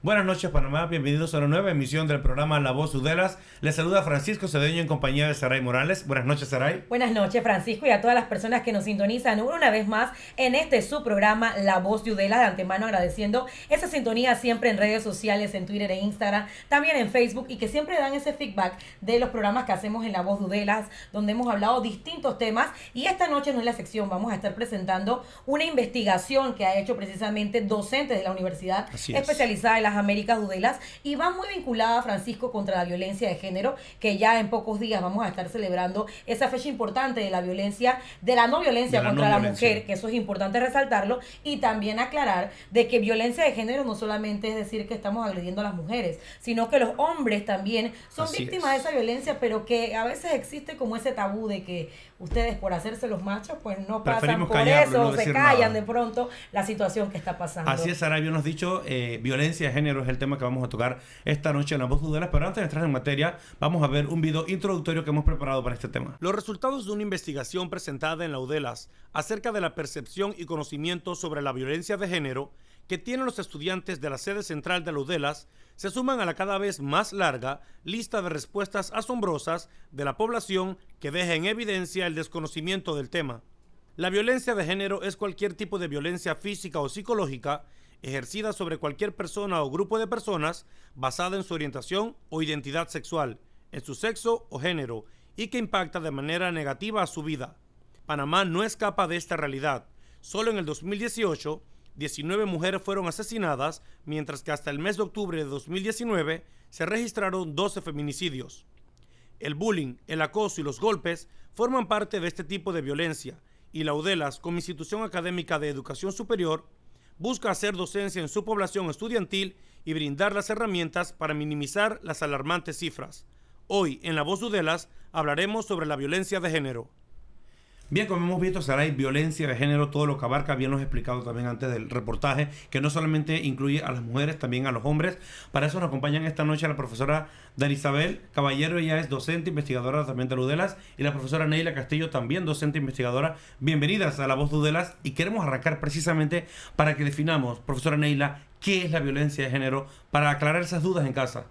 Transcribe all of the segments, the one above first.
Buenas noches, Panamá. Bienvenidos a una nueva emisión del programa La Voz Udelas. Les saluda Francisco Cedeño en compañía de Saray Morales. Buenas noches, Saray. Buenas noches, Francisco, y a todas las personas que nos sintonizan una vez más en su programa La Voz de Udela. De antemano agradeciendo esa sintonía siempre en redes sociales, en Twitter e Instagram, también en Facebook, y que siempre dan ese feedback de los programas que hacemos en La Voz de Udelas, donde hemos hablado distintos temas. Y esta noche no es la sección, vamos a estar presentando una investigación que ha hecho precisamente docentes de la universidad especializada en las Américas Udelas, y va muy vinculada, Francisco, contra la violencia de género, que ya en pocos días vamos a estar celebrando esa fecha importante de la violencia, de la no violencia contra la mujer, que eso es importante resaltarlo, y también aclarar de que violencia de género no solamente es decir que estamos agrediendo a las mujeres, sino que los hombres también son víctimas de esa violencia, pero que a veces existe como ese tabú de que ustedes, por hacerse los machos, pues no pasan por eso, no se callan de pronto la situación que está pasando. Así es, Sarabia nos ha dicho, violencia de género es el tema que vamos a tocar esta noche en La Voz de Udelas, pero antes de entrar en materia, vamos a ver un video introductorio que hemos preparado para este tema. Los resultados de una investigación presentada en la Udelas acerca de la percepción y conocimiento sobre la violencia de género que tienen los estudiantes de la sede central de la Udelas se suman a la cada vez más larga lista de respuestas asombrosas de la población que deja en evidencia el desconocimiento del tema. La violencia de género es cualquier tipo de violencia física o psicológica ejercida sobre cualquier persona o grupo de personas basada en su orientación o identidad sexual, en su sexo o género, y que impacta de manera negativa a su vida. Panamá no escapa de esta realidad. Solo en el 2018, 19 mujeres fueron asesinadas, mientras que hasta el mes de octubre de 2019 se registraron 12 feminicidios. El bullying, el acoso y los golpes forman parte de este tipo de violencia, y la Udelas, como institución académica de educación superior, busca hacer docencia en su población estudiantil y brindar las herramientas para minimizar las alarmantes cifras. Hoy, en La Voz de Udelas, hablaremos sobre la violencia de género. Bien, como hemos visto, Saray, violencia de género, todo lo que abarca, bien lo he explicado también antes del reportaje, que no solamente incluye a las mujeres, también a los hombres. Para eso nos acompañan esta noche la profesora Darisabel Caballero, ella es docente, investigadora también de Udelas, y la profesora Neila Castillo, también docente, investigadora. Bienvenidas a La Voz de Udelas, y queremos arrancar precisamente para que definamos, profesora Neila, qué es la violencia de género, para aclarar esas dudas en casa.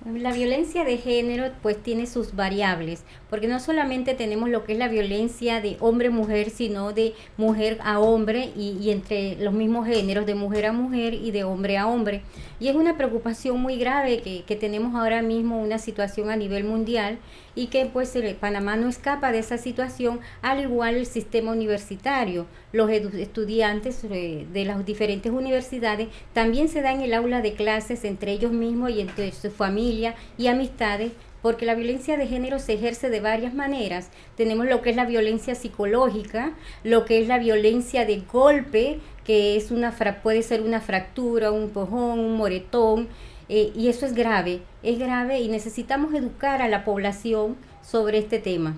La violencia de género pues tiene sus variables, porque no solamente tenemos lo que es la violencia de hombre-mujer, sino de mujer a hombre y entre los mismos géneros, de mujer a mujer y de hombre a hombre. Y es una preocupación muy grave que tenemos ahora mismo, una situación a nivel mundial, y que pues Panamá no escapa de esa situación, al igual el sistema universitario. Los estudiantes de las diferentes universidades también se dan en el aula de clases entre ellos mismos y entre su familia y amistades, porque la violencia de género se ejerce de varias maneras. Tenemos lo que es la violencia psicológica, lo que es la violencia de golpe, que es puede ser una fractura, un empujón, un moretón, y eso es grave y necesitamos educar a la población sobre este tema.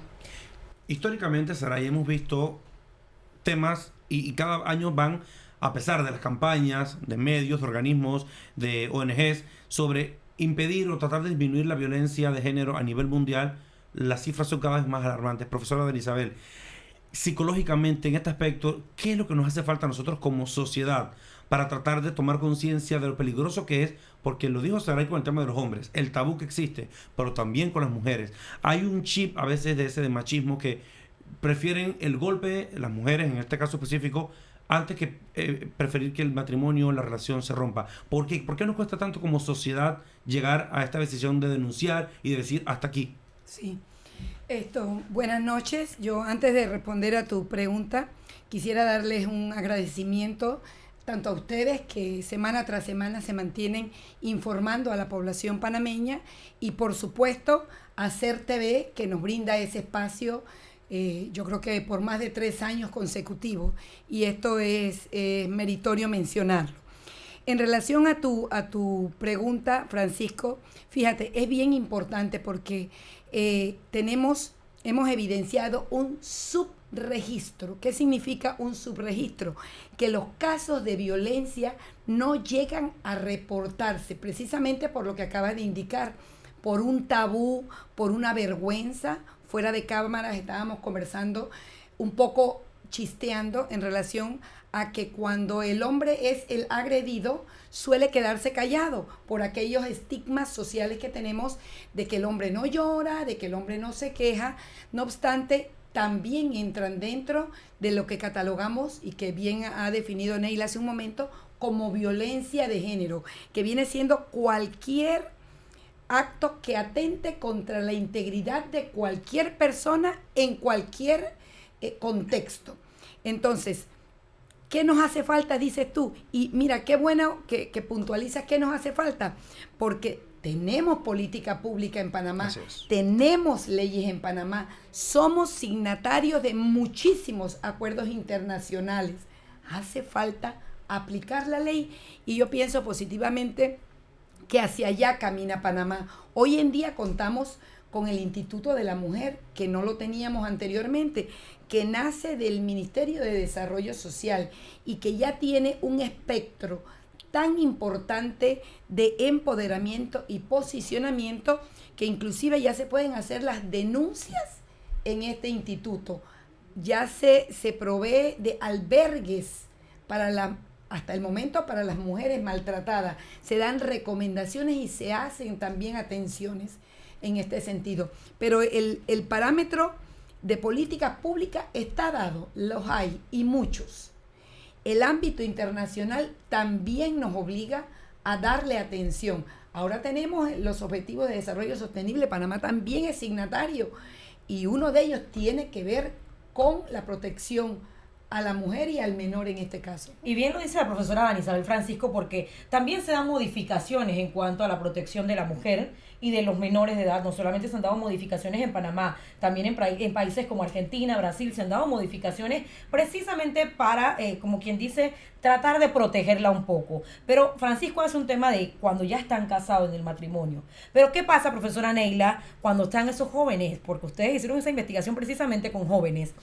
Históricamente, Saray, hemos visto temas y cada año van, a pesar de las campañas de medios, de organismos, de ONGs, sobre impedir o tratar de disminuir la violencia de género a nivel mundial, las cifras son cada vez más alarmantes. Profesora Darisabel, psicológicamente en este aspecto, ¿qué es lo que nos hace falta a nosotros como sociedad para tratar de tomar conciencia de lo peligroso que es? Porque lo dijo Saray con el tema de los hombres, el tabú que existe, pero también con las mujeres. Hay un chip a veces de ese de machismo que prefieren el golpe, las mujeres en este caso específico, antes que preferir que el matrimonio, la relación se rompa. ¿Por qué nos cuesta tanto como sociedad llegar a esta decisión de denunciar y de decir hasta aquí? Sí. Buenas noches. Yo, antes de responder a tu pregunta, quisiera darles un agradecimiento tanto a ustedes, que semana tras semana se mantienen informando a la población panameña, y por supuesto a Ser TV, que nos brinda ese espacio, yo creo que por más de 3 años consecutivos, y esto es meritorio mencionarlo. En relación a tu pregunta, Francisco, fíjate, es bien importante porque hemos evidenciado un subregistro. ¿Qué significa un subregistro? Que los casos de violencia no llegan a reportarse, precisamente por lo que acabas de indicar, por un tabú, por una vergüenza. Fuera de cámaras estábamos conversando un poco chisteando en relación a que cuando el hombre es el agredido, suele quedarse callado por aquellos estigmas sociales que tenemos de que el hombre no llora, de que el hombre no se queja. No obstante, también entran dentro de lo que catalogamos y que bien ha definido Neila hace un momento como violencia de género, que viene siendo cualquier acto que atente contra la integridad de cualquier persona en cualquier contexto. Entonces, ¿qué nos hace falta? Dices tú. Y mira, qué bueno que puntualizas qué nos hace falta, porque tenemos política pública en Panamá, tenemos leyes en Panamá, somos signatarios de muchísimos acuerdos internacionales. Hace falta aplicar la ley y yo pienso positivamente que hacia allá camina Panamá. Hoy en día contamos con el Instituto de la Mujer, que no lo teníamos anteriormente, que nace del Ministerio de Desarrollo Social y que ya tiene un espectro tan importante de empoderamiento y posicionamiento que inclusive ya se pueden hacer las denuncias en este instituto. Ya se provee de albergues para hasta el momento para las mujeres maltratadas. Se dan recomendaciones y se hacen también atenciones en este sentido. Pero el parámetro de política pública está dado, los hay y muchos. El ámbito internacional también nos obliga a darle atención. Ahora tenemos los Objetivos de Desarrollo Sostenible, Panamá también es signatario y uno de ellos tiene que ver con la protección a la mujer y al menor en este caso. Y bien lo dice la profesora Ana Isabel Francisco, porque también se dan modificaciones en cuanto a la protección de la mujer y de los menores de edad. No solamente se han dado modificaciones en Panamá, también en países como Argentina, Brasil, se han dado modificaciones precisamente para, como quien dice, tratar de protegerla un poco. Pero Francisco hace un tema de cuando ya están casados en el matrimonio. Pero ¿qué pasa, profesora Neila, cuando están esos jóvenes? Porque ustedes hicieron esa investigación precisamente con jóvenes.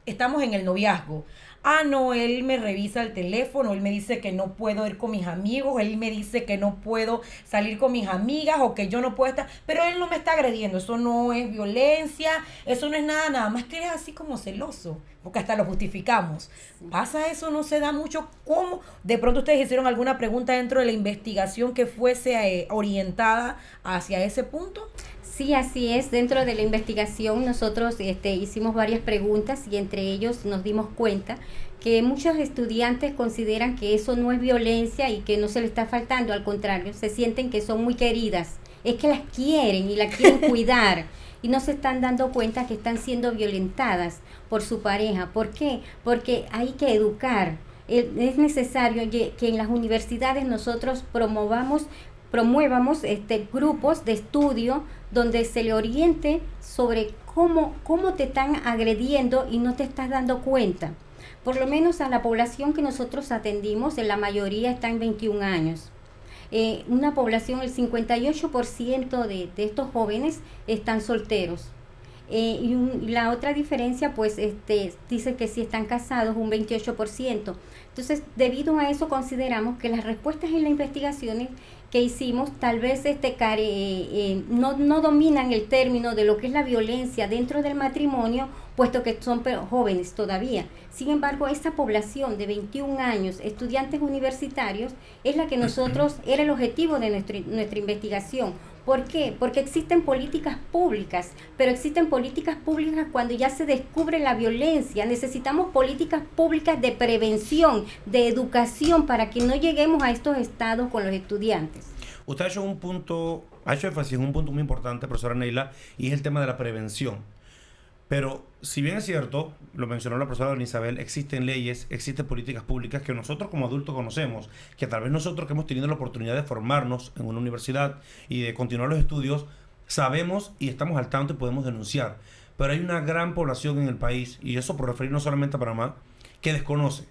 Estamos en el noviazgo. Ah, no, él me revisa el teléfono, él me dice que no puedo ir con mis amigos, él me dice que no puedo salir con mis amigas o que yo no puedo estar, pero él no me está agrediendo, eso no es violencia, eso no es nada más que eres así como celoso, porque hasta lo justificamos. ¿Pasa eso? ¿No se da mucho? ¿Cómo? De pronto ustedes hicieron alguna pregunta dentro de la investigación que fuese orientada hacia ese punto. Sí, así es. Dentro de la investigación nosotros hicimos varias preguntas y entre ellos nos dimos cuenta que muchos estudiantes consideran que eso no es violencia y que no se le está faltando, al contrario, se sienten que son muy queridas, es que las quieren y las quieren cuidar y no se están dando cuenta que están siendo violentadas por su pareja. ¿Por qué? Porque hay que educar. Es necesario que en las universidades nosotros promuevamos grupos de estudio donde se le oriente sobre cómo te están agrediendo y no te estás dando cuenta. Por lo menos a la población que nosotros atendimos, en la mayoría está en 21 años. Una población, el 58% de estos jóvenes están solteros. Y la otra diferencia, pues, dice que si están casados, un 28%. Entonces, debido a eso, consideramos que las respuestas en las investigaciones que hicimos tal vez no dominan el término de lo que es la violencia dentro del matrimonio, puesto que son jóvenes todavía. Sin embargo, esta población de 21 años, estudiantes universitarios, es la que era el objetivo de nuestra investigación. ¿Por qué? Porque existen políticas públicas, pero existen políticas públicas cuando ya se descubre la violencia. Necesitamos políticas públicas de prevención, de educación, para que no lleguemos a estos estados con los estudiantes. Usted ha hecho énfasis en un punto muy importante, profesora Neila, y es el tema de la prevención. Pero si bien es cierto, lo mencionó la profesora Ana Isabel, existen leyes, existen políticas públicas que nosotros como adultos conocemos, que tal vez nosotros que hemos tenido la oportunidad de formarnos en una universidad y de continuar los estudios, sabemos y estamos al tanto y podemos denunciar. Pero hay una gran población en el país, y eso por referirnos solamente a Panamá, que desconoce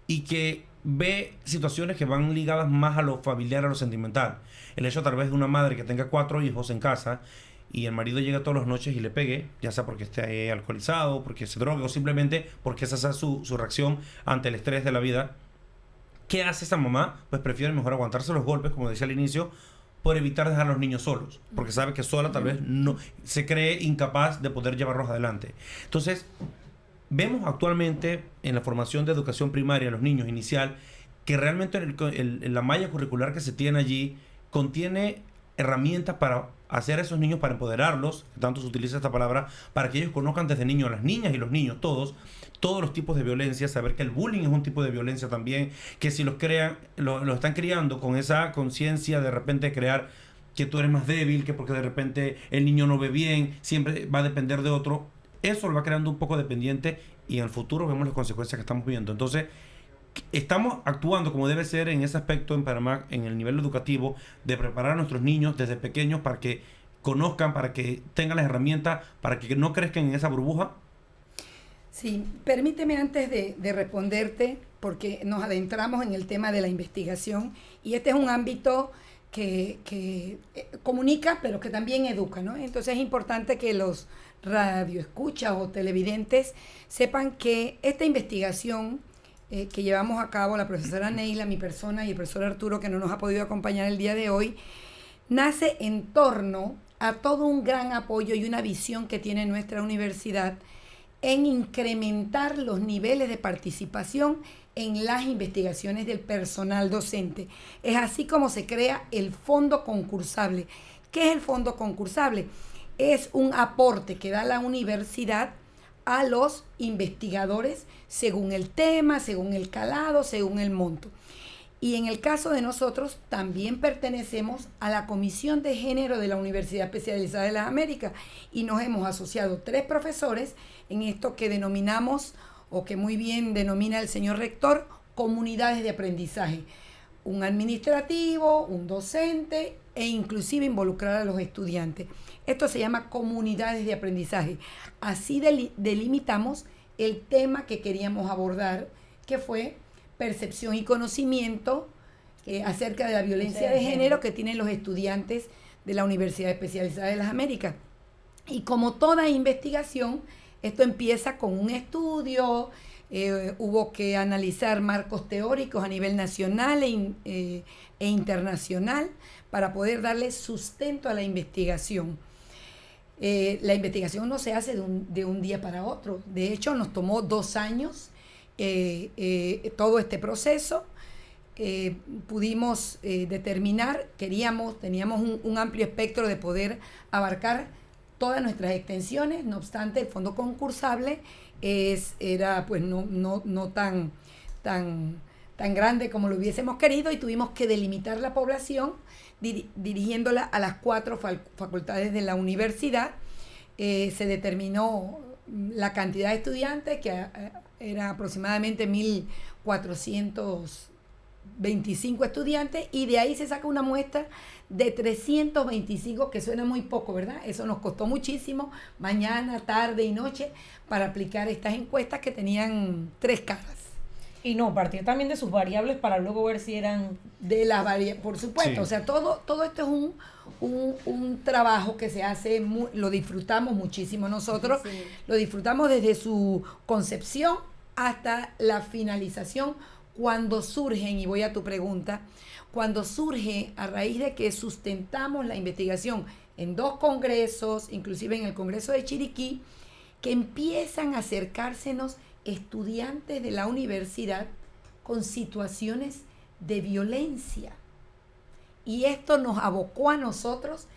y que ve situaciones que van ligadas más a lo familiar, a lo sentimental. El hecho tal vez de una madre que tenga 4 hijos en casa y el marido llega todas las noches y le pegue, ya sea porque esté alcoholizado, porque se drogue o simplemente porque esa sea su reacción ante el estrés de la vida. ¿Qué hace esa mamá? Pues prefiere mejor aguantarse los golpes, como decía al inicio, por evitar dejar a los niños solos, porque sabe que sola tal vez no se cree incapaz de poder llevarlos adelante. Entonces, vemos actualmente en la formación de educación primaria a los niños inicial que realmente la malla curricular que se tiene allí contiene herramientas para hacer a esos niños, para empoderarlos, tanto se utiliza esta palabra, para que ellos conozcan desde niños, las niñas y los niños, todos los tipos de violencia, saber que el bullying es un tipo de violencia también, que si los están criando con esa conciencia de repente crear que tú eres más débil, que porque de repente el niño no ve bien, siempre va a depender de otro, eso lo va creando un poco dependiente y en el futuro vemos las consecuencias que estamos viendo. Entonces, estamos actuando como debe ser en ese aspecto en Panamá, en el nivel educativo, de preparar a nuestros niños desde pequeños para que conozcan, para que tengan las herramientas, para que no crezcan en esa burbuja. Sí, permíteme antes de responderte, porque nos adentramos en el tema de la investigación y este es un ámbito que comunica, pero que también educa, ¿no? Entonces es importante que los radioescuchas o televidentes sepan que esta investigación que llevamos a cabo, la profesora Neila, mi persona y el profesor Arturo, que no nos ha podido acompañar el día de hoy, nace en torno a todo un gran apoyo y una visión que tiene nuestra universidad en incrementar los niveles de participación en las investigaciones del personal docente. Es así como se crea el fondo concursable. ¿Qué es el fondo concursable? Es un aporte que da la universidad a los investigadores según el tema, según el calado, según el monto. Y en el caso de nosotros, también pertenecemos a la Comisión de Género de la Universidad Especializada de las Américas y nos hemos asociado 3 profesores en esto que denominamos, o que muy bien denomina el señor rector, comunidades de aprendizaje. Un administrativo, un docente e inclusive involucrar a los estudiantes. Esto se llama comunidades de aprendizaje. Así delimitamos el tema que queríamos abordar, que fue percepción y conocimiento acerca de la violencia de género que tienen los estudiantes de la Universidad Especializada de las Américas. Y como toda investigación, esto empieza con un estudio, hubo que analizar marcos teóricos a nivel nacional e internacional para poder darle sustento a la investigación. La investigación no se hace de un día para otro. De hecho, nos tomó 2 años todo este proceso. Pudimos determinar, teníamos un amplio espectro de poder abarcar todas nuestras extensiones. No obstante, el fondo concursable era pues no tan grande como lo hubiésemos querido y tuvimos que delimitar la población dirigiéndola a las 4 facultades de la universidad. Se determinó la cantidad de estudiantes, que era aproximadamente 1.425 estudiantes, y de ahí se saca una muestra de 325, que suena muy poco, ¿verdad? Eso nos costó muchísimo, mañana, tarde y noche, para aplicar estas encuestas que tenían 3 caras. Y no, partir también de sus variables para luego ver si eran... De las variables, por supuesto. Sí. O sea, todo esto es un trabajo que se hace, lo disfrutamos muchísimo nosotros. Sí. Lo disfrutamos desde su concepción hasta la finalización, cuando surgen, y voy a tu pregunta, cuando surge a raíz de que sustentamos la investigación en 2 congresos, inclusive en el Congreso de Chiriquí, que empiezan a acercársenos estudiantes de la universidad con situaciones de violencia. Y esto nos abocó a nosotros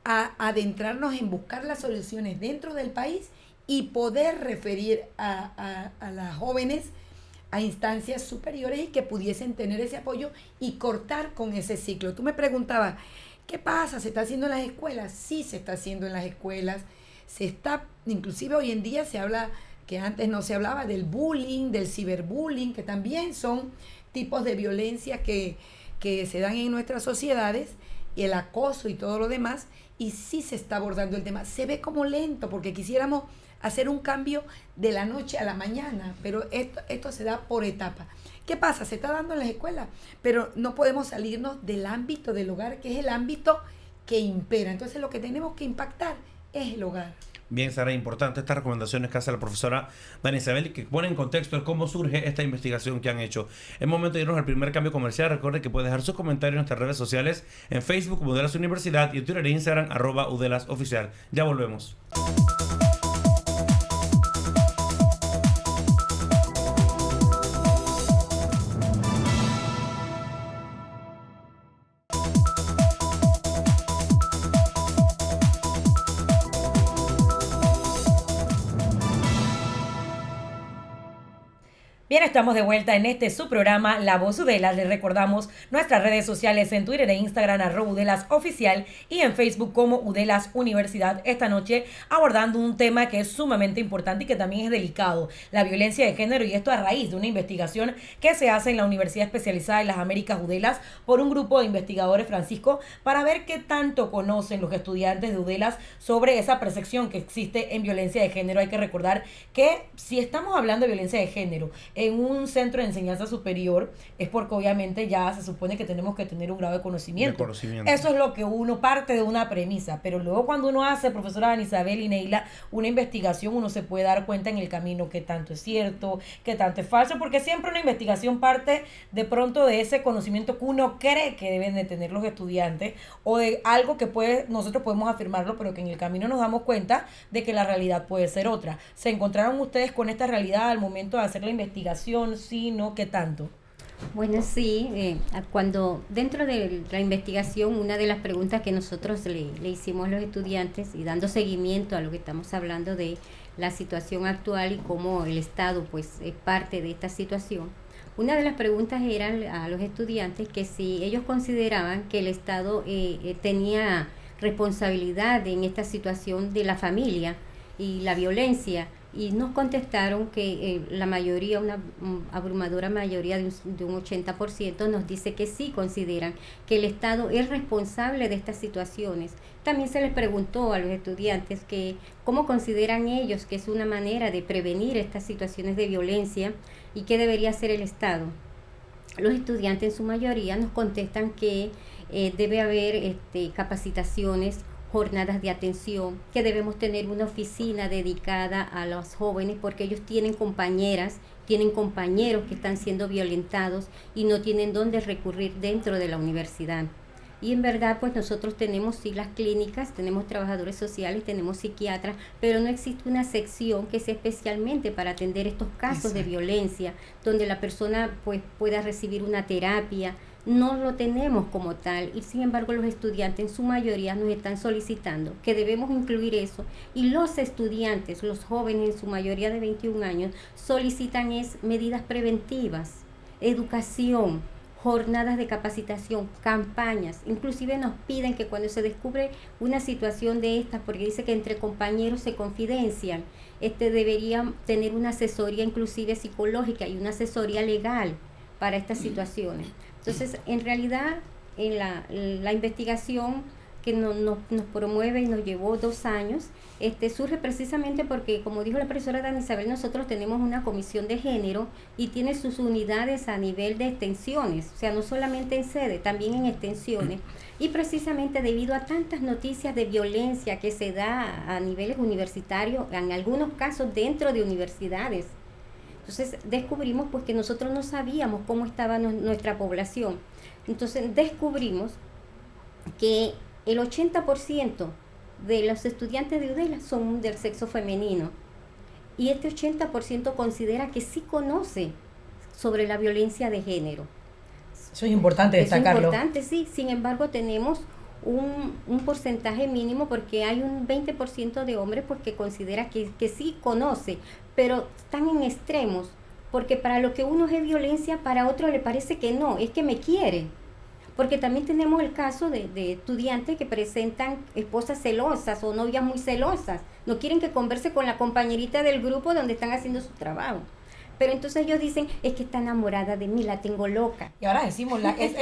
a adentrarnos en buscar las soluciones dentro del país y poder referir a las jóvenes a instancias superiores y que pudiesen tener ese apoyo y cortar con ese ciclo. Tú me preguntabas, ¿qué pasa? ¿Se está haciendo en las escuelas? Sí, se está haciendo en las escuelas. Inclusive hoy en día se habla, que antes no se hablaba, del bullying, del ciberbullying, que también son tipos de violencia que se dan en nuestras sociedades, y el acoso y todo lo demás, y sí se está abordando el tema. Se ve como lento, porque quisiéramos hacer un cambio de la noche a la mañana, pero esto se da por etapas. ¿Qué pasa? Se está dando en las escuelas, pero no podemos salirnos del ámbito del hogar, que es el ámbito que impera. Entonces lo que tenemos que impactar es el hogar. Bien, Sara, importante estas recomendaciones que hace la profesora Dani Isabel, que pone en contexto de cómo surge esta investigación que han hecho. Es momento de irnos al primer cambio comercial. Recuerde que puede dejar sus comentarios en nuestras redes sociales, en Facebook, Udelas Universidad, y en Twitter e Instagram, @Udelas Oficial. Ya volvemos. Bien, estamos de vuelta en su programa La Voz Udela. Les recordamos nuestras redes sociales en Twitter e Instagram @UdelasOficial y en Facebook como Udelas Universidad. Esta noche abordando un tema que es sumamente importante y que también es delicado, la violencia de género, y esto a raíz de una investigación que se hace en la Universidad Especializada de las Américas Udelas por un grupo de investigadores, Francisco, para ver qué tanto conocen los estudiantes de Udelas sobre esa percepción que existe en violencia de género. Hay que recordar que si estamos hablando de violencia de género en un centro de enseñanza superior, es porque obviamente ya se supone que tenemos que tener un grado de conocimiento. Eso es lo que uno parte de una premisa, pero luego cuando uno hace, profesora Ana Isabel y Neila, una investigación, uno se puede dar cuenta en el camino qué tanto es cierto, qué tanto es falso, porque siempre una investigación parte de pronto de ese conocimiento que uno cree que deben de tener los estudiantes, o de algo que nosotros podemos afirmarlo, pero que en el camino nos damos cuenta de que la realidad puede ser otra. ¿Se encontraron ustedes con esta realidad al momento de hacer la investigación? Sí, no, ¿qué tanto? Bueno, sí, cuando dentro de la investigación, una de las preguntas que nosotros le hicimos a los estudiantes, y dando seguimiento a lo que estamos hablando de la situación actual y cómo el Estado pues es parte de esta situación, una de las preguntas era a los estudiantes que si ellos consideraban que el Estado tenía responsabilidad en esta situación de la familia y la violencia. Y nos contestaron que la mayoría, una abrumadora mayoría de un 80% nos dice que sí consideran que el Estado es responsable de estas situaciones. También se les preguntó a los estudiantes que cómo consideran ellos que es una manera de prevenir estas situaciones de violencia y qué debería hacer el Estado. Los estudiantes en su mayoría nos contestan que debe haber capacitaciones, jornadas de atención, que debemos tener una oficina dedicada a los jóvenes porque ellos tienen compañeras, tienen compañeros que están siendo violentados y no tienen dónde recurrir dentro de la universidad. Y en verdad, pues nosotros tenemos sí las clínicas, tenemos trabajadores sociales, tenemos psiquiatras, pero no existe una sección que sea especialmente para atender estos casos de violencia, donde la persona pues pueda recibir una terapia. No lo tenemos como tal, y sin embargo los estudiantes en su mayoría nos están solicitando que debemos incluir eso, y los estudiantes, los jóvenes en su mayoría de 21 años, solicitan medidas preventivas, educación, jornadas de capacitación, campañas. Inclusive nos piden que cuando se descubre una situación de estas, porque dice que entre compañeros se confidencian, deberían tener una asesoría inclusive psicológica y una asesoría legal para estas situaciones. Entonces, en realidad, en la investigación que nos promueve y nos llevó 2 años, surge precisamente porque, como dijo la profesora Ana Isabel, nosotros tenemos una comisión de género y tiene sus unidades a nivel de extensiones, o sea, no solamente en sede, también en extensiones, y precisamente debido a tantas noticias de violencia que se da a niveles universitarios, en algunos casos dentro de universidades. Entonces descubrimos pues que nosotros no sabíamos cómo estaba nuestra población. Entonces descubrimos que el 80% de los estudiantes de Udela son del sexo femenino. Y este 80% considera que sí conoce sobre la violencia de género. Eso es importante destacarlo. Es importante, sí. Sin embargo, tenemos un porcentaje mínimo porque hay un 20% de hombres pues que considera que sí conoce, pero están en extremos, porque para lo que uno es violencia, para otro le parece que no, es que me quiere. Porque también tenemos el caso de estudiantes que presentan esposas celosas o novias muy celosas, no quieren que converse con la compañerita del grupo donde están haciendo su trabajo. Pero entonces ellos dicen, es que está enamorada de mí, la tengo loca. Y ahora decimos,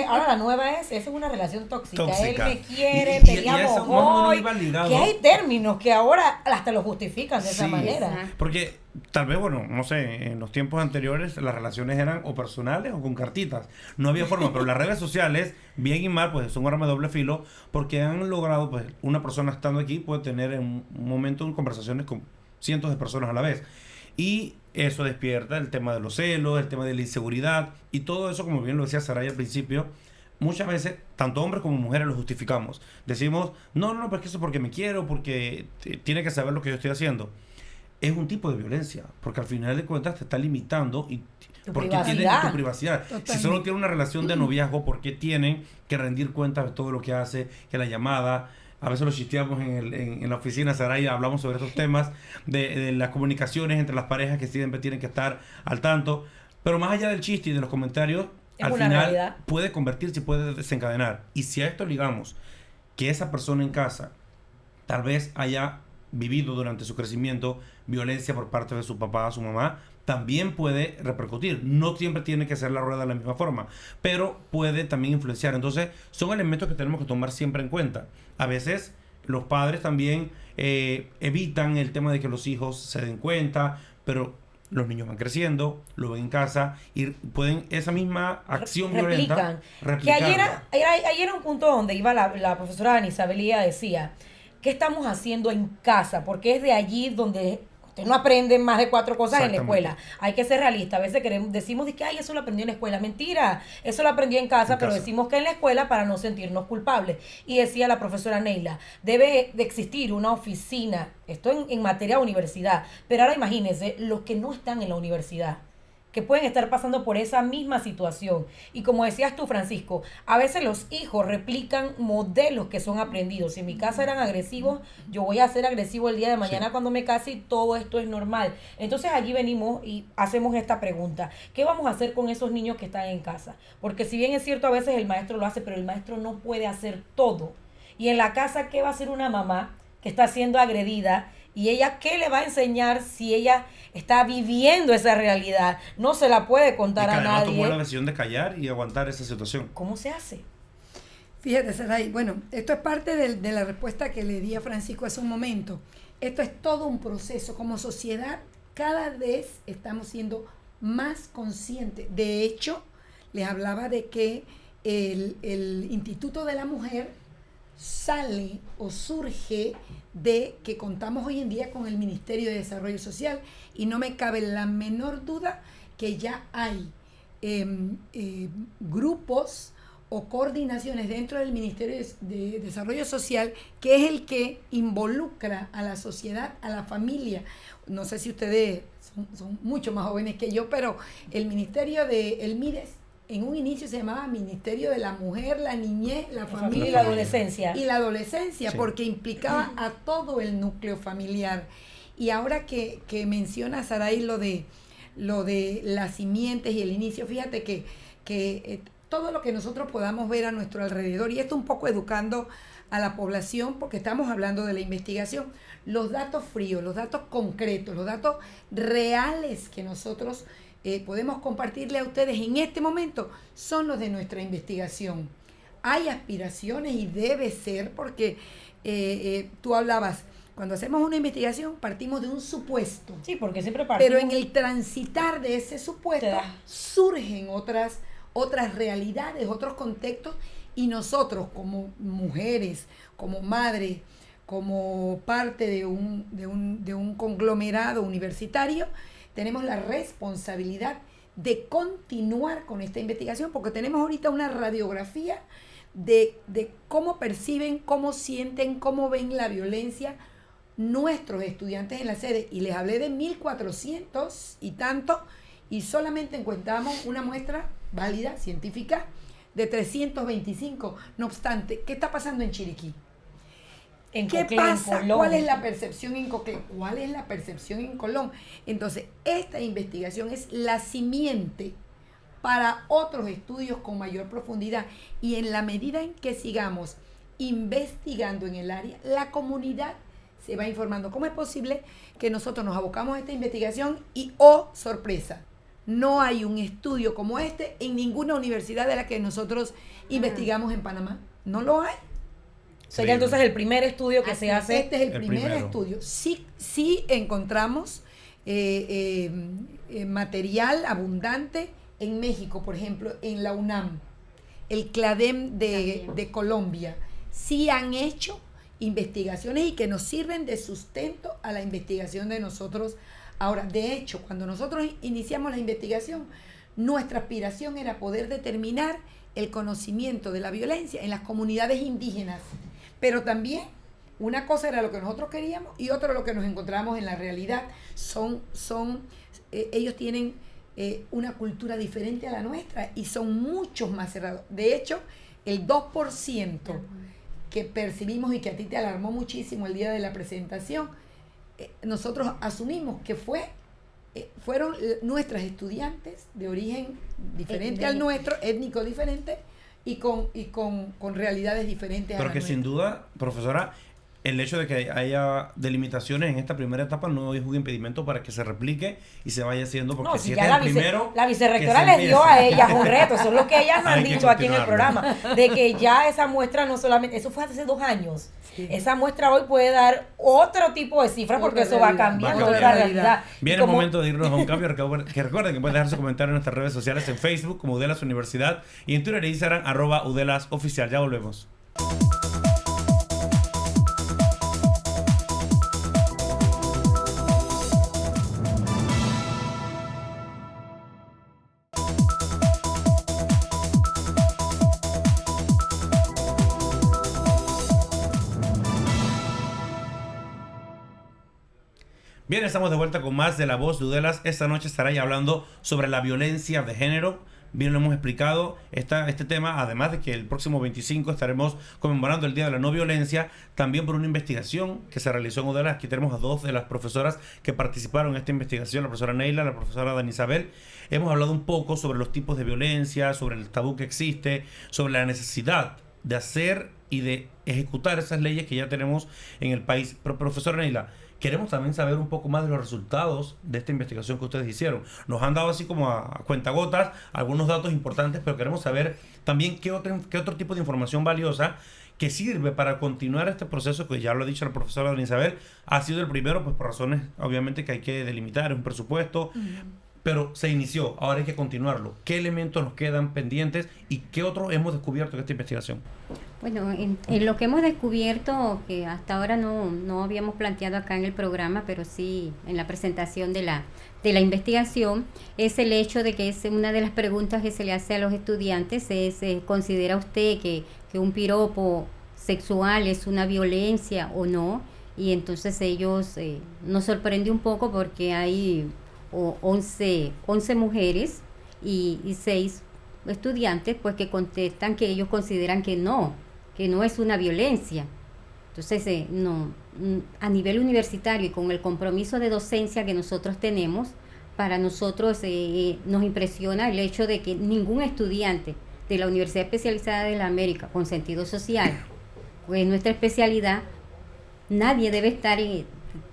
ahora la nueva es una relación tóxica. Él me quiere, y peleamos hoy. Validado. Que hay términos que ahora hasta lo justifican de esa manera. Exacto. Porque tal vez, bueno, no sé, en los tiempos anteriores las relaciones eran o personales o con cartitas. No había forma, pero las redes sociales, bien y mal, pues son un arma de doble filo, porque han logrado, pues, una persona estando aquí puede tener en un momento conversaciones con cientos de personas a la vez. Y eso despierta el tema de los celos, el tema de la inseguridad y todo eso, como bien lo decía Saray al principio. Muchas veces, tanto hombres como mujeres lo justificamos. Decimos, no, porque eso es porque me quiero, porque tiene que saber lo que yo estoy haciendo. Es un tipo de violencia, porque al final de cuentas te está limitando y porque tienen tu privacidad. Totalmente. Si solo tienen una relación de noviazgo, ¿por qué tienen que rendir cuentas de todo lo que hace, que la llamada? A veces lo chisteamos en la oficina, Saraya, hablamos sobre estos temas de las comunicaciones entre las parejas que siempre tienen que estar al tanto. Pero más allá del chiste y de los comentarios, Es al una final realidad. puede convertirse y puede desencadenar. Y si a esto ligamos que esa persona en casa tal vez haya vivido durante su crecimiento violencia por parte de su papá, su mamá, también puede repercutir. No siempre tiene que ser la rueda de la misma forma, pero puede también influenciar. Entonces, son elementos que tenemos que tomar siempre en cuenta. A veces, los padres también evitan el tema de que los hijos se den cuenta, pero los niños van creciendo, lo ven en casa y pueden esa misma acción violenta Que replicarla. ayer era un punto donde iba la profesora Ana Isabel y ella decía, ¿qué estamos haciendo en casa? Porque es de allí donde usted no aprende más de 4 cosas en la escuela. Hay que ser realista. A veces decimos de que ay, eso lo aprendió en la escuela. Mentira, eso lo aprendió en casa, pero decimos que en la escuela para no sentirnos culpables. Y decía la profesora Neila, debe de existir una oficina, esto en materia de universidad, pero ahora imagínense los que no están en la universidad, que pueden estar pasando por esa misma situación. Y como decías tú, Francisco, a veces los hijos replican modelos que son aprendidos. Si en mi casa eran agresivos, yo voy a ser agresivo el día de mañana cuando me case y todo esto es normal. Entonces allí venimos y hacemos esta pregunta. ¿Qué vamos a hacer con esos niños que están en casa? Porque si bien es cierto, a veces el maestro lo hace, pero el maestro no puede hacer todo. Y en la casa, ¿qué va a hacer una mamá que está siendo agredida? ¿Y ella qué le va a enseñar si ella está viviendo esa realidad? No se la puede contar a nadie. Tomó la decisión de callar y aguantar esa situación. ¿Cómo se hace? Fíjate, Saray, bueno, esto es parte de la respuesta que le di a Francisco hace un momento. Esto es todo un proceso. Como sociedad, cada vez estamos siendo más conscientes. De hecho, les hablaba de que el Instituto de la Mujer sale o surge de que contamos hoy en día con el Ministerio de Desarrollo Social y no me cabe la menor duda que ya hay grupos o coordinaciones dentro del Ministerio de Desarrollo Social que es el que involucra a la sociedad, a la familia. No sé si ustedes son mucho más jóvenes que yo, pero el Ministerio del MIDES en un inicio se llamaba Ministerio de la Mujer, la Niñez, la familia y la adolescencia. Y la adolescencia, sí, porque implicaba a todo el núcleo familiar. Y ahora que menciona Saray lo de las simientes y el inicio, fíjate que todo lo que nosotros podamos ver a nuestro alrededor, y esto un poco educando a la población, porque estamos hablando de la investigación, los datos fríos, los datos concretos, los datos reales que nosotros podemos compartirle a ustedes en este momento son los de nuestra investigación. Hay aspiraciones y debe ser porque tú hablabas, cuando hacemos una investigación partimos de un supuesto. Sí, porque siempre partimos. Pero en el transitar de ese supuesto surgen otras realidades, otros contextos y nosotros como mujeres, como madres, como parte de un conglomerado universitario, tenemos la responsabilidad de continuar con esta investigación porque tenemos ahorita una radiografía de cómo perciben, cómo sienten, cómo ven la violencia nuestros estudiantes en la sede. Y les hablé de 1.400 y tanto y solamente encontramos una muestra válida, científica, de 325. No obstante, ¿qué está pasando en Chiriquí? ¿Qué pasa? ¿Cuál es la percepción en Coclé? ¿Cuál es la percepción en Colón? Entonces, esta investigación es la simiente para otros estudios con mayor profundidad. Y en la medida en que sigamos investigando en el área, la comunidad se va informando. ¿Cómo es posible que nosotros nos abocamos a esta investigación y, oh, sorpresa, no hay un estudio como este en ninguna universidad de la que nosotros investigamos en Panamá? No lo hay. Sería entonces el primer estudio que se hace. Este es el primer estudio. Sí encontramos material abundante en México, por ejemplo, en la UNAM, el CLADEM de Colombia. Sí han hecho investigaciones y que nos sirven de sustento a la investigación de nosotros. Ahora, de hecho, cuando nosotros iniciamos la investigación, nuestra aspiración era poder determinar el conocimiento de la violencia en las comunidades indígenas. Pero también una cosa era lo que nosotros queríamos y otra lo que nos encontramos en la realidad. Ellos tienen una cultura diferente a la nuestra y son muchos más cerrados. De hecho, el 2% que percibimos y que a ti te alarmó muchísimo el día de la presentación, nosotros asumimos que fue fueron nuestras estudiantes de origen diferente al nuestro, étnico diferente, y con realidades diferentes. Pero que sin duda, profesora, el hecho de que haya delimitaciones en esta primera etapa no es un impedimento para que se replique y se vaya haciendo, porque No, si ya es el primero... La vicerrectora les dio a ellas un reto, eso es lo que ellas han dicho aquí en el programa, de que ya esa muestra no solamente, eso fue hace 2 años, esa muestra hoy puede dar otro tipo de cifras, porque eso va cambiando otra realidad. Viene el momento de irnos a un cambio, que recuerden que pueden dejar su comentario en nuestras redes sociales, en Facebook como Udelas Universidad y en Twitter e Instagram @UdelasOficial. Ya volvemos. Bien, estamos de vuelta con más de La Voz de Udelas. Esta noche estará ya hablando sobre la violencia de género. Bien, lo hemos explicado este tema, además de que el próximo 25 estaremos conmemorando el Día de la No Violencia, también por una investigación que se realizó en Udelas. Aquí tenemos a 2 de las profesoras que participaron en esta investigación, la profesora Neila, la profesora Dani Isabel. Hemos hablado un poco sobre los tipos de violencia, sobre el tabú que existe, sobre la necesidad de hacer y de ejecutar esas leyes que ya tenemos en el país. Pero, profesora Neila, queremos también saber un poco más de los resultados de esta investigación que ustedes hicieron. Nos han dado así como a cuentagotas algunos datos importantes, pero queremos saber también qué otro tipo de información valiosa que sirve para continuar este proceso, que ya lo ha dicho la profesora Dani Isabel, ha sido el primero, pues por razones obviamente que hay que delimitar, es un presupuesto, pero se inició, ahora hay que continuarlo. ¿Qué elementos nos quedan pendientes y qué otros hemos descubierto en esta investigación? Bueno, en lo que hemos descubierto, que hasta ahora no habíamos planteado acá en el programa, pero sí en la presentación de la investigación, es el hecho de que es una de las preguntas que se le hace a los estudiantes, es ¿considera usted que un piropo sexual es una violencia o no? Y entonces ellos nos sorprendió un poco porque hay 11 mujeres y 6 estudiantes pues que contestan que ellos consideran que no es una violencia. Entonces a nivel universitario y con el compromiso de docencia que nosotros tenemos, para nosotros nos impresiona el hecho de que ningún estudiante de la Universidad Especializada de la América con sentido social, pues nuestra especialidad, nadie debe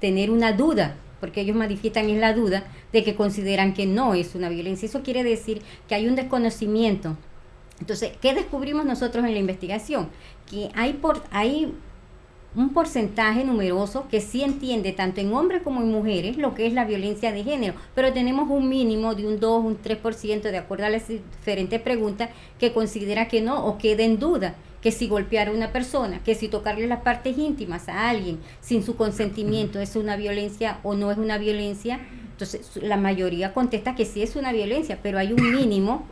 tener una duda, porque ellos manifiestan en la duda de que consideran que no es una violencia. Eso quiere decir que hay un desconocimiento. Entonces, ¿qué descubrimos nosotros en la investigación? Que hay un porcentaje numeroso que sí entiende tanto en hombres como en mujeres lo que es la violencia de género, pero tenemos un mínimo de un 2, un 3% de acuerdo a las diferentes preguntas que considera que no o queda en duda. Que si golpear a una persona, que si tocarle las partes íntimas a alguien sin su consentimiento es una violencia o no es una violencia. Entonces la mayoría contesta que sí es una violencia, pero hay un mínimo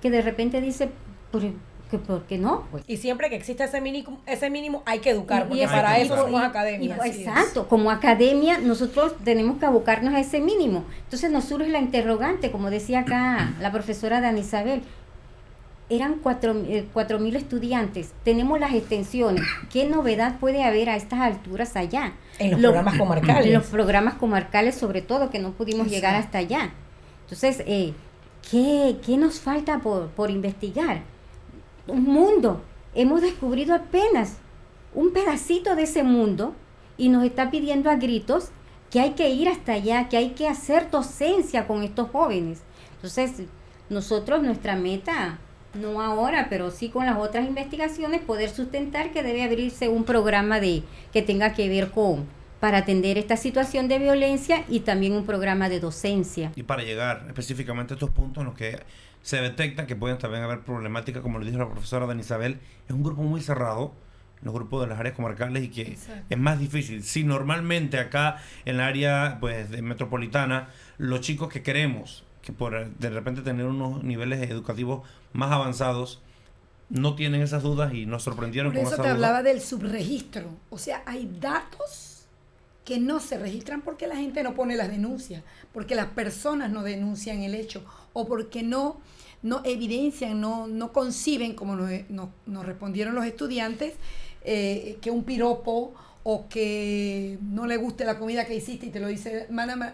que de repente dice, ¿por qué no? Pues. Y siempre que exista ese mínimo hay que educar, porque para eso somos academia. Exacto, como academia nosotros tenemos que abocarnos a ese mínimo. Entonces nos surge la interrogante, como decía acá la profesora Dani Isabel, eran 4.000 estudiantes, tenemos las extensiones. ¿Qué novedad puede haber a estas alturas allá? En los programas comarcales. En los programas comarcales, sobre todo, que no pudimos llegar hasta allá. Entonces, ¿qué nos falta por investigar? Un mundo. Hemos descubierto apenas un pedacito de ese mundo y nos está pidiendo a gritos que hay que ir hasta allá, que hay que hacer docencia con estos jóvenes. Entonces, nosotros, nuestra meta, no ahora, pero sí con las otras investigaciones, poder sustentar que debe abrirse un programa que tenga que ver para atender esta situación de violencia y también un programa de docencia. Y para llegar específicamente a estos puntos en los que se detecta que pueden también haber problemáticas, como lo dijo la profesora Dani Isabel, es un grupo muy cerrado, los grupos de las áreas comarcales, y que es más difícil. Si normalmente acá en el área pues metropolitana, los chicos que queremos que por de repente tener unos niveles educativos más avanzados no tienen esas dudas y nos sorprendieron con esa duda. Por eso te hablaba del subregistro. O sea, hay datos que no se registran porque la gente no pone las denuncias, porque las personas no denuncian el hecho o porque no evidencian, no conciben, como nos respondieron los estudiantes, que un piropo o que no le guste la comida que hiciste y te lo dice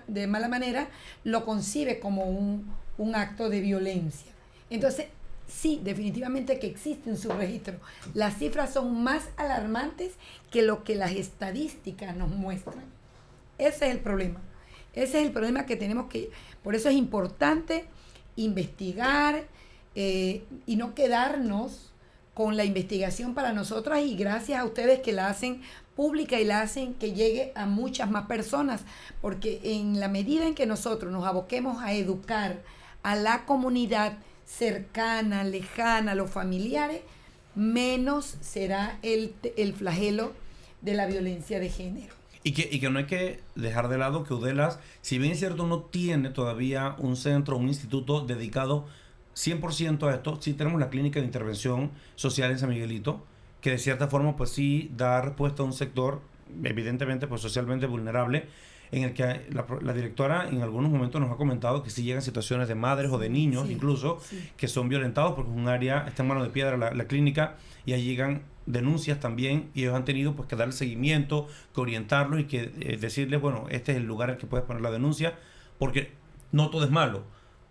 de mala manera, lo concibe como un acto de violencia. Entonces, sí, definitivamente que existe un subregistro. Las cifras son más alarmantes que lo que las estadísticas nos muestran. Ese es el problema. Ese es el problema que tenemos que... Por eso es importante investigar y no quedarnos con la investigación para nosotras, y gracias a ustedes que la hacen pública y la hacen que llegue a muchas más personas, porque en la medida en que nosotros nos aboquemos a educar a la comunidad cercana, lejana, los familiares, menos será el flagelo de la violencia de género. Y que no hay que dejar de lado que UDELAS, si bien es cierto, no tiene todavía un centro, un instituto dedicado 100% a esto. Sí tenemos la clínica de intervención social en San Miguelito, que de cierta forma pues sí da respuesta a un sector evidentemente pues socialmente vulnerable, en el que la directora en algunos momentos nos ha comentado que sí llegan situaciones de madres o de niños incluso que son violentados, porque es un área, está en mano de piedra la clínica, y ahí llegan denuncias también, y ellos han tenido pues que darle seguimiento, que orientarlos y que decirles, bueno, este es el lugar en el que puedes poner la denuncia, porque no todo es malo.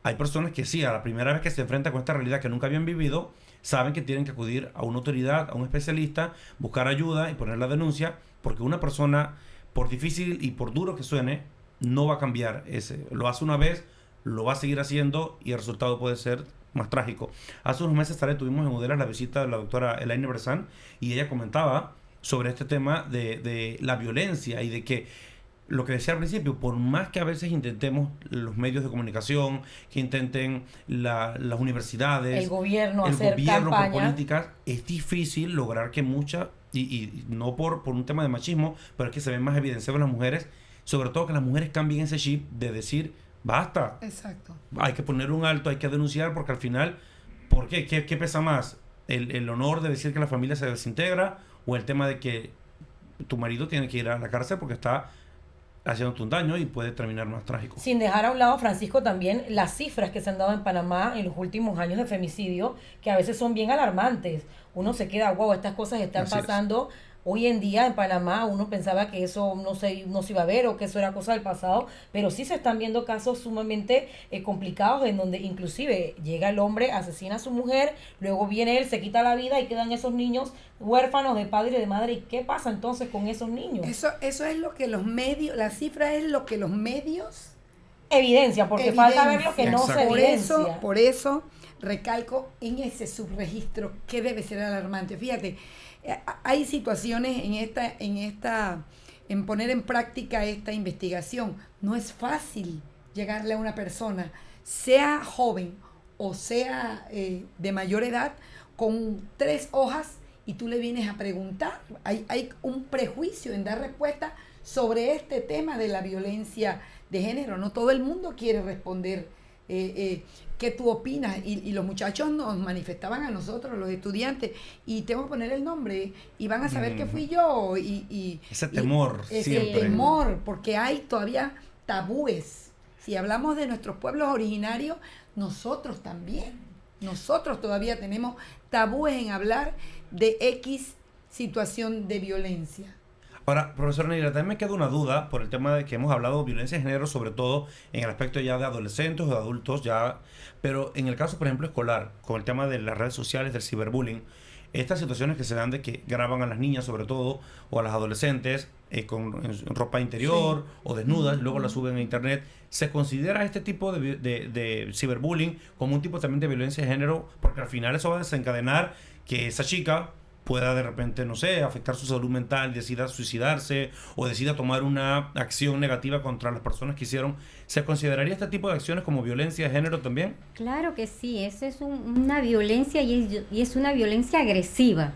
Hay personas que sí, a la primera vez que se enfrentan con esta realidad que nunca habían vivido, saben que tienen que acudir a una autoridad, a un especialista, buscar ayuda y poner la denuncia, porque una persona, por difícil y por duro que suene, no va a cambiar. Lo hace una vez, lo va a seguir haciendo y el resultado puede ser más trágico. Hace unos meses tuvimos en UDELAS la visita de la doctora Elaine Bressan, y ella comentaba sobre este tema de la violencia y de que lo que decía al principio, por más que a veces intentemos los medios de comunicación, que intenten las universidades, el gobierno por políticas, es difícil lograr que muchas, y no por un tema de machismo, pero es que se ven más evidenciados en las mujeres, sobre todo que las mujeres cambien ese chip de decir, basta. Exacto. Hay que poner un alto, hay que denunciar, porque al final, ¿por qué? ¿Qué pesa más? ¿El honor de decir que la familia se desintegra, o el tema de que tu marido tiene que ir a la cárcel porque está haciéndote un daño y puede terminar más trágico? Sin dejar a un lado, Francisco, también las cifras que se han dado en Panamá en los últimos años de femicidio, que a veces son bien alarmantes. Uno se queda, wow, estas cosas están pasando. Hoy en día en Panamá uno pensaba que eso no se iba a ver, o que eso era cosa del pasado, pero sí se están viendo casos sumamente complicados, en donde inclusive llega el hombre, asesina a su mujer, luego viene él, se quita la vida y quedan esos niños huérfanos de padre y de madre. ¿Y qué pasa entonces con esos niños? Eso es lo que los medios, la cifra es lo que los medios evidencia, porque falta ver lo que no se evidencia. Por eso recalco en ese subregistro que debe ser alarmante. Fíjate, hay situaciones en poner en práctica esta investigación. No es fácil llegarle a una persona, sea joven o sea de mayor edad, con 3 hojas, y tú le vienes a preguntar. Hay un prejuicio en dar respuesta sobre este tema de la violencia de género. No todo el mundo quiere responder ¿qué tú opinas? Y los muchachos nos manifestaban a nosotros, los estudiantes, y te voy a poner el nombre, y van a saber que fui yo. Ese temor, ese temor, porque hay todavía tabúes. Si hablamos de nuestros pueblos originarios, nosotros todavía tenemos tabúes en hablar de X situación de violencia. Ahora, profesor Neira, también me queda una duda por el tema de que hemos hablado de violencia de género, sobre todo en el aspecto ya de adolescentes o de adultos, ya, pero en el caso, por ejemplo, escolar, con el tema de las redes sociales, del ciberbullying, estas situaciones que se dan de que graban a las niñas, sobre todo, o a las adolescentes en ropa interior o desnudas, luego las suben a internet, ¿se considera este tipo de ciberbullying como un tipo también de violencia de género? Porque al final eso va a desencadenar que esa chica pueda de repente, no sé, afectar su salud mental, decida suicidarse o decida tomar una acción negativa contra las personas que hicieron. ¿Se consideraría este tipo de acciones como violencia de género también? Claro que sí, esa es una violencia, y es una violencia agresiva,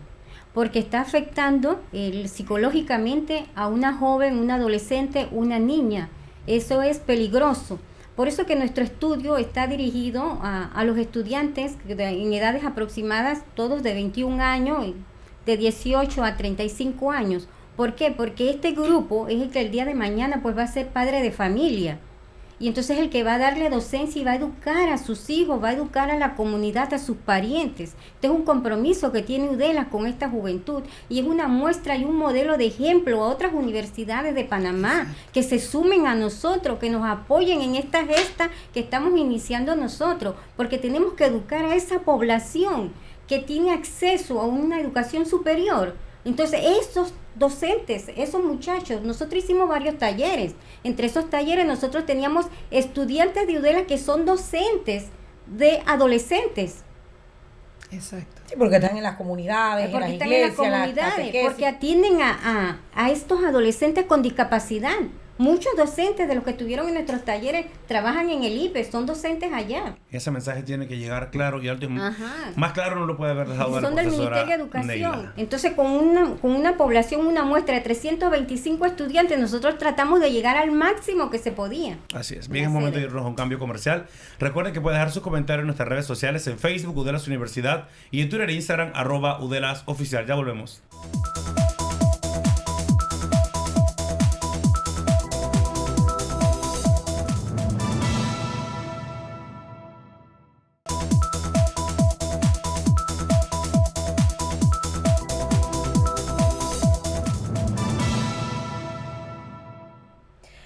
porque está afectando psicológicamente a una joven, una adolescente, una niña. Eso es peligroso. Por eso que nuestro estudio está dirigido a los estudiantes en edades aproximadas, todos de 21 años, de 18 a 35 años. ¿Por qué? Porque este grupo es el que el día de mañana pues va a ser padre de familia. y entonces el que va a darle docencia y va a educar a sus hijos, va a educar a la comunidad, a sus parientes. Este es un compromiso que tiene UDELA con esta juventud y es una muestra y un modelo de ejemplo a otras universidades de Panamá que se sumen a nosotros, que nos apoyen en esta gesta que estamos iniciando nosotros, porque tenemos que educar a esa población que tiene acceso a una educación superior. Entonces, esos docentes, esos muchachos, nosotros hicimos varios talleres. Entre esos talleres nosotros teníamos estudiantes de UDELA que son docentes de adolescentes. Exacto. Sí, porque están en las comunidades, Porque en están las en las iglesias, comunidades, porque atienden a estos adolescentes con discapacidad. Muchos docentes de los que estuvieron en nuestros talleres trabajan en el IPE, son docentes allá. Ese mensaje tiene que llegar claro y alto. Ajá. Más claro no lo puede haber dejado Son la del profesora Ministerio de Educación. Neila. Entonces, con una población, una muestra de 325 estudiantes, nosotros tratamos de llegar al máximo que se podía. Así es. Bien, es momento de irnos a un cambio comercial. Recuerden que pueden dejar sus comentarios en nuestras redes sociales, en Facebook, Udelas Universidad, y en Twitter e Instagram, @UdelasOficial. Ya volvemos.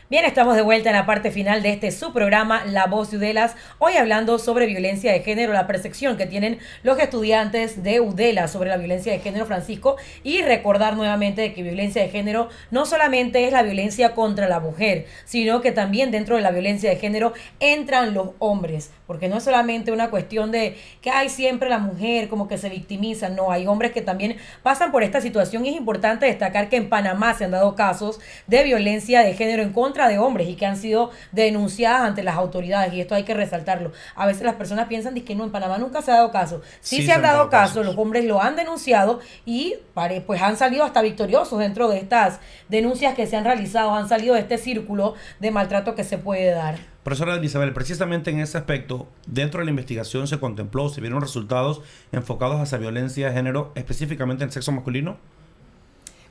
Bien, estamos de vuelta en la parte final de este su programa, La Voz de UDELAS, hoy hablando sobre violencia de género, la percepción que tienen los estudiantes de UDELA sobre la violencia de género, Francisco, y recordar nuevamente de que violencia de género no solamente es la violencia contra la mujer, sino que también dentro de la violencia de género entran los hombres, porque no es solamente una cuestión de que hay siempre la mujer como que se victimiza, no, hay hombres que también pasan por esta situación y es importante destacar que en Panamá se han dado casos de violencia de género en contra de hombres y que han sido denunciadas ante las autoridades, y esto hay que resaltarlo. A veces las personas piensan que no, en Panamá nunca se ha dado caso. Sí se han dado casos, los hombres lo han denunciado y pues han salido hasta victoriosos dentro de estas denuncias que se han realizado, han salido de este círculo de maltrato que se puede dar. Profesora Isabel, precisamente en ese aspecto, dentro de la investigación se contempló, se vieron resultados enfocados hacia violencia de género, específicamente en el sexo masculino.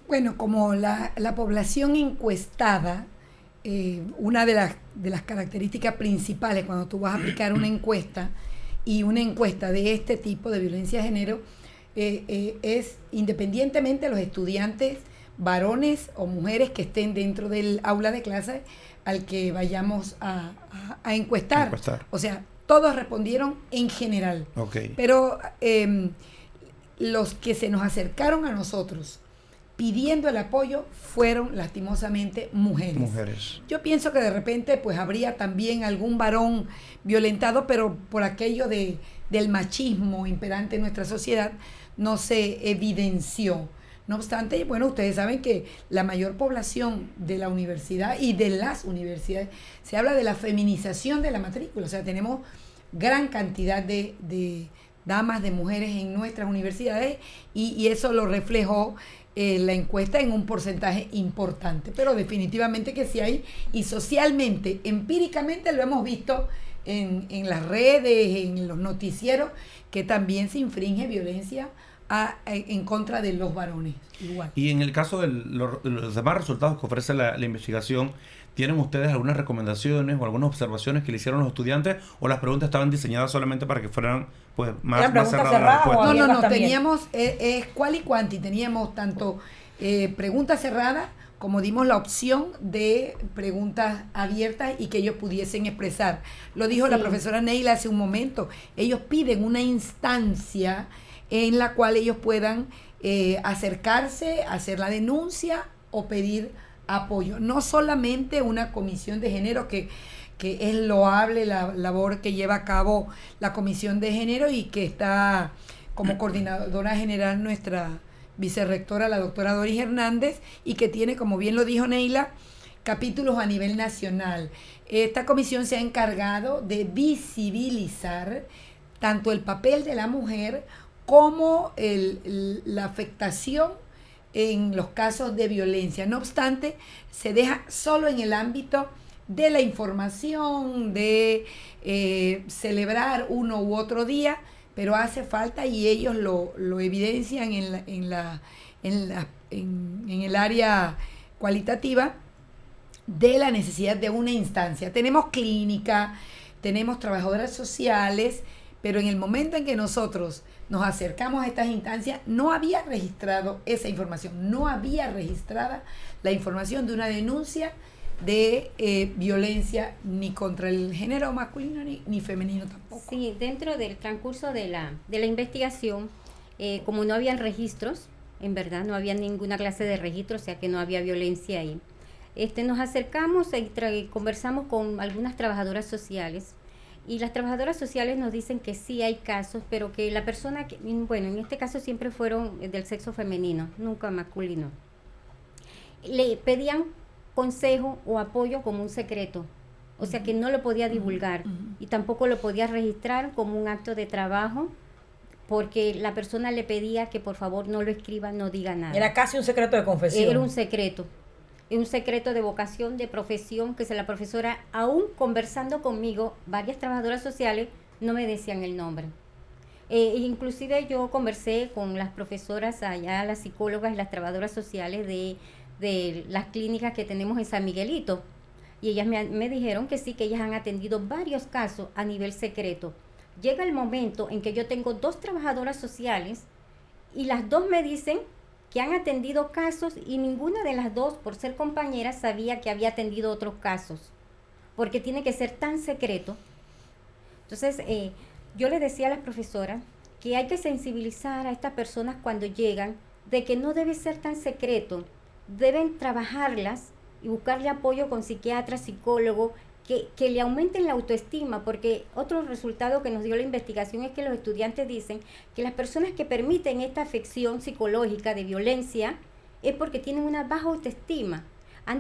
Bueno, como la población encuestada, una de las características principales cuando tú vas a aplicar una encuesta y una encuesta de este tipo de violencia de género es independientemente de los estudiantes, varones o mujeres que estén dentro del aula de clase al que vayamos a encuestar. O sea, todos respondieron en general. Okay. Pero los que se nos acercaron a nosotros pidiendo el apoyo fueron lastimosamente mujeres. Yo pienso que de repente pues habría también algún varón violentado, pero por aquello del machismo imperante en nuestra sociedad no se evidenció. No obstante, bueno, ustedes saben que la mayor población de la universidad y de las universidades, se habla de la feminización de la matrícula, o sea, tenemos gran cantidad de damas, de mujeres en nuestras universidades y eso lo reflejó la encuesta en un porcentaje importante, pero definitivamente que sí hay, y socialmente, empíricamente lo hemos visto en las redes, en los noticieros, que también se infringe violencia en contra de los varones. Igual. Y en el caso de los demás resultados que ofrece la investigación, ¿tienen ustedes algunas recomendaciones o algunas observaciones que le hicieron los estudiantes, o las preguntas estaban diseñadas solamente para que fueran pues más cerradas las respuestas? No, teníamos cual y cuanti, teníamos tanto preguntas cerradas como dimos la opción de preguntas abiertas y que ellos pudiesen expresar. Lo dijo la profesora Neila hace un momento, ellos piden una instancia en la cual ellos puedan acercarse, hacer la denuncia o pedir apoyo. No solamente una comisión de género, que es loable la labor que lleva a cabo la comisión de género y que está como coordinadora general nuestra vicerrectora, la doctora Doris Hernández, y que tiene, como bien lo dijo Neila, capítulos a nivel nacional. Esta comisión se ha encargado de visibilizar tanto el papel de la mujer como la afectación en los casos de violencia. No obstante, se deja solo en el ámbito de la información, de celebrar uno u otro día, pero hace falta, y ellos lo evidencian en el área cualitativa, de la necesidad de una instancia. Tenemos clínica, tenemos trabajadoras sociales, pero en el momento en que nosotros nos acercamos a estas instancias, no había registrado esa información, no había registrada la información de una denuncia de violencia ni contra el género masculino ni femenino tampoco. Sí, dentro del transcurso de la investigación, como no habían registros, en verdad no había ninguna clase de registro, o sea que no había violencia ahí. Nos acercamos y conversamos con algunas trabajadoras sociales, y las trabajadoras sociales nos dicen que sí hay casos, pero que la persona, bueno, en este caso siempre fueron del sexo femenino, nunca masculino. Le pedían consejo o apoyo como un secreto, o sea que no lo podía divulgar y tampoco lo podía registrar como un acto de trabajo, porque la persona le pedía que por favor no lo escriba, no diga nada. Era casi un secreto de confesión. Era un secreto de vocación, de profesión, que la profesora, aún conversando conmigo, varias trabajadoras sociales no me decían el nombre. Inclusive yo conversé con las profesoras allá, las psicólogas y las trabajadoras sociales de las clínicas que tenemos en San Miguelito, y ellas me dijeron que sí, que ellas han atendido varios casos a nivel secreto. Llega el momento en que yo tengo 2 trabajadoras sociales y las 2 me dicen que han atendido casos, y ninguna de las 2, por ser compañeras, sabía que había atendido otros casos, porque tiene que ser tan secreto. Entonces, yo le decía a las profesoras que hay que sensibilizar a estas personas cuando llegan, de que no debe ser tan secreto, deben trabajarlas y buscarle apoyo con psiquiatras, psicólogos, que le aumenten la autoestima, porque otro resultado que nos dio la investigación es que los estudiantes dicen que las personas que permiten esta afección psicológica de violencia es porque tienen una baja autoestima,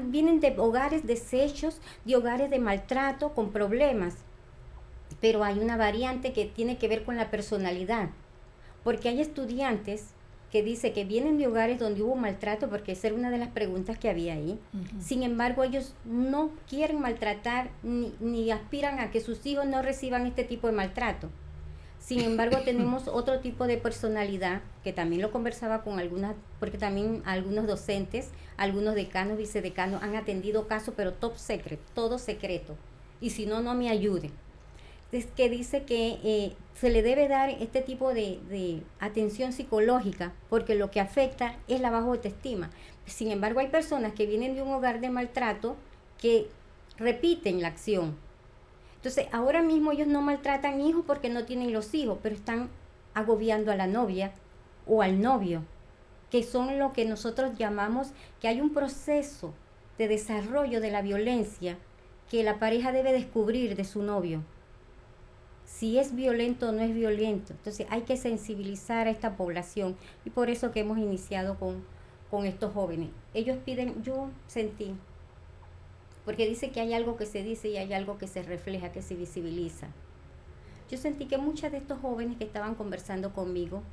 vienen de hogares deshechos, de hogares de maltrato, con problemas, pero hay una variante que tiene que ver con la personalidad, porque hay estudiantes que dice que vienen de hogares donde hubo maltrato, porque esa era una de las preguntas que había ahí. Sin embargo, ellos no quieren maltratar ni aspiran a que sus hijos no reciban este tipo de maltrato. Sin embargo, tenemos otro tipo de personalidad, que también lo conversaba con algunas, porque también algunos docentes, algunos decanos, vicedecanos han atendido casos, pero top secret, todo secreto. Y si no, no me ayuden. Es que dice que se le debe dar este tipo de atención psicológica, porque lo que afecta es la baja autoestima. Sin embargo, hay personas que vienen de un hogar de maltrato que repiten la acción. Entonces, ahora mismo ellos no maltratan hijos porque no tienen los hijos, pero están agobiando a la novia o al novio, que son lo que nosotros llamamos que hay un proceso de desarrollo de la violencia que la pareja debe descubrir de su novio. Si es violento o no es violento. Entonces hay que sensibilizar a esta población, y por eso que hemos iniciado con estos jóvenes. Ellos piden, yo sentí, porque dice que hay algo que se dice y hay algo que se refleja, que se visibiliza. Yo sentí que muchos de estos jóvenes que estaban conversando conmigo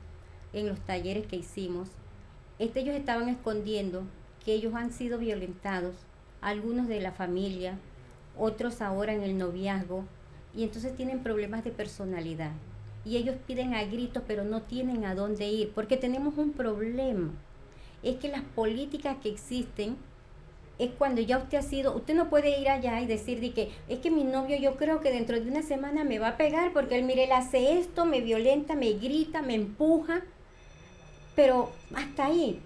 en los talleres que hicimos, ellos estaban escondiendo que ellos han sido violentados, algunos de la familia, otros ahora en el noviazgo, y entonces tienen problemas de personalidad. Y ellos piden a gritos, pero no tienen a dónde ir, porque tenemos un problema. Es que las políticas que existen es cuando ya usted no puede ir allá y decir de que es que mi novio, yo creo que dentro de una semana me va a pegar, porque él, mire, él hace esto, me violenta, me grita, me empuja, pero hasta ahí.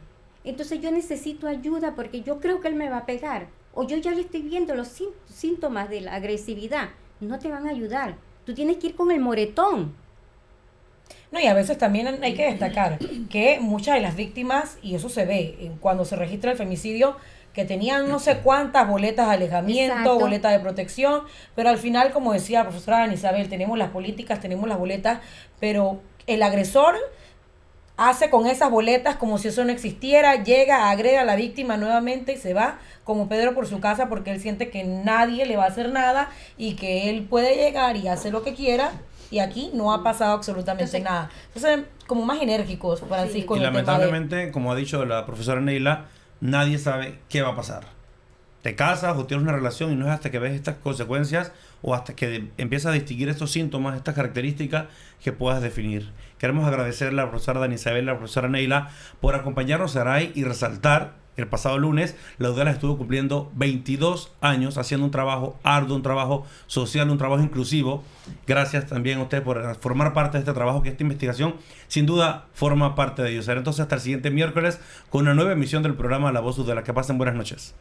Entonces yo necesito ayuda porque yo creo que él me va a pegar, o yo ya le estoy viendo los síntomas de la agresividad. No te van a ayudar. Tú tienes que ir con el moretón. No, y a veces también hay que destacar que muchas de las víctimas, y eso se ve cuando se registra el femicidio, que tenían no sé cuántas boletas de alejamiento, Exacto. boletas de protección, pero al final, como decía la profesora Ana Isabel, tenemos las políticas, tenemos las boletas, pero el agresor hace con esas boletas como si eso no existiera, llega, agrega a la víctima nuevamente y se va como Pedro por su casa, porque él siente que nadie le va a hacer nada y que él puede llegar y hacer lo que quiera, y aquí no ha pasado absolutamente nada. Entonces, como más enérgicos, Francisco. Y en el tema lamentablemente, como ha dicho la profesora Neila, nadie sabe qué va a pasar. Te casas o tienes una relación y no es hasta que ves estas consecuencias o hasta que empiezas a distinguir estos síntomas, estas características, que puedas definir. Queremos agradecerle a la profesora Dani Isabel, a la profesora Neila, por acompañarnos, Saray, y resaltar el pasado lunes, la UDELA estuvo cumpliendo 22 años haciendo un trabajo arduo, un trabajo social, un trabajo inclusivo. Gracias también a ustedes por formar parte de este trabajo, que esta investigación sin duda forma parte de ellos. Entonces, hasta el siguiente miércoles con una nueva emisión del programa La Voz UDELA. Que pasen buenas noches.